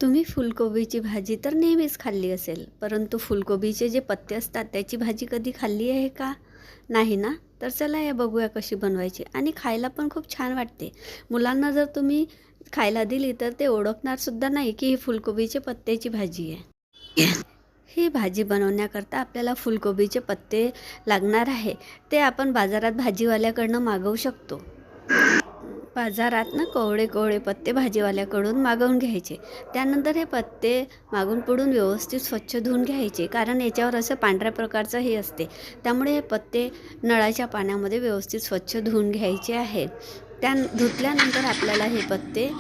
तुम्ही फुलकोबीची भाजी तर नेहमीच खाल्ली असेल, परंतु फुलकोबीचे जे पत्ते असतात त्याची भाजी कधी खाल्ली आहे का? नाही ना? तर चला हे बघूया कशी बनवायची आणि खायला पण खूप छान वाटते. मुलांना जर तुम्ही खायला दिली तर ते ओळखणारसुद्धा नाही की ही फुलकोबीचे पत्त्याची भाजी आहे. ही भाजी बनवण्याकरता आपल्याला फुलकोबीचे पत्ते लागणार आहे. ते आपण बाजारात भाजीवाल्याकडनं मागवू शकतो. बाजारात ना कोवळे पत्ते भाजीवाल्याकडून मागवून घ्यायचे. त्यानंतर हे पत्ते मागून पुढून व्यवस्थित स्वच्छ धुवून घ्यायचे, कारण याच्यावर असं पांढऱ्या प्रकारचं हे असते. त्यामुळे हे पत्ते नळाच्या पाण्यामध्ये व्यवस्थित स्वच्छ धुवून घ्यायचे आहे. धुतल्यानंतर आपल्याला हे पत्ते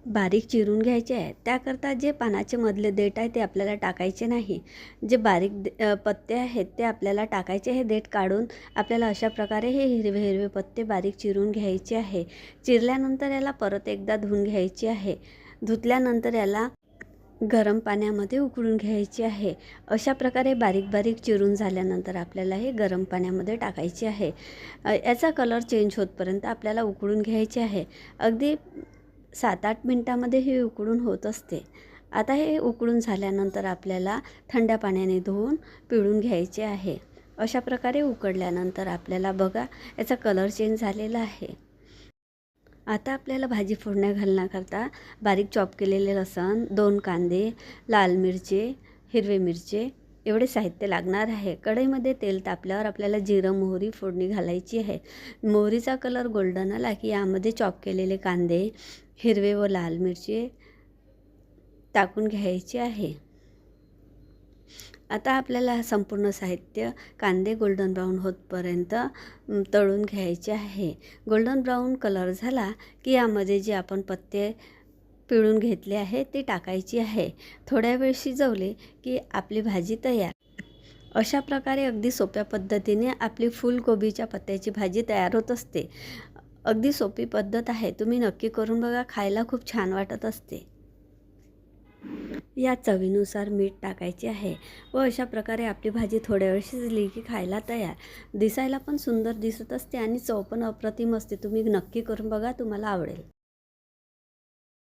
बारीक चिरून घ्यायचे आहे. त्याकरता जे पानाचे मधले देठ आहे ते आपल्याला टाकायचे नाही. जे बारीक पत्ते आहेत ते आपल्याला टाकायचे. हे देठ काढून आपल्याला अशा प्रकारे हे हिरवे हिरवे पत्ते बारीक चिरून घ्यायचे आहे. चिरल्यानंतर याला परत एकदा धुवून घ्यायचे आहे. धुतल्यानंतर याला गरम पाण्यामध्ये उकळून घ्यायचे आहे. अशा प्रकारे बारीक बारीक चिरून झाल्यानंतर आपल्याला हे गरम पाण्यामध्ये टाकायचे आहे. याचा कलर चेंज होतपर्यंत आपल्याला उकळून घ्यायचे आहे. अगदी 7-8 मिनटामध्ये हे उकळून होत असते. आता हे उकळून झाल्यानंतर आपल्याला थंड पाण्याने धुवून पिळून घ्यायचे आहे. अशा प्रकारे उकळल्यानंतर आपल्याला बघा याचा कलर चेंज झालेला आहे. आता आपल्याला भाजी फोडण्या घालण्याकरता बारीक चॉप केलेले लसूण, 2 कांदे, लाल मिरची, हिरवे मिरची एवढे साहित्य लागणार आहे. कढईमध्ये तेल तापल्यावर आपल्याला जिरं, मोहरी फोडणी घालायची आहे. मोहरीचा कलर गोल्डन आला की यामध्ये चॉप केलेले कांदे, हिरवे व लाल मिरची टाकून घ्यायची आहे. आता आपल्याला संपूर्ण साहित्य कांदे गोल्डन ब्राऊन होतपर्यंत तळून घ्यायचे आहे. गोल्डन ब्राऊन कलर झाला की यामध्ये जे आपण पत्ते पिळून घेतले आहे ते टाकायची आहे. थोड्या वेळ शिजवले की आपली भाजी तयार. अशा प्रकारे अगदी सोप्या पद्धतीने आपली फुलकोबीच्या पत्त्याची भाजी तयार होत असते. अगदी सोपी पद्धत आहे. तुम्ही नक्की करून बघा. खायला खूप छान वाटत असते. या चवीनुसार मीठ टाकायचे आहे व अशा प्रकारे आपली भाजी थोड्या वेळ शिजली की खायला तयार. दिसायला पण सुंदर दिसत असते आणि चव पण अप्रतिम असते. तुम्ही नक्की करून बघा, तुम्हाला आवडेल.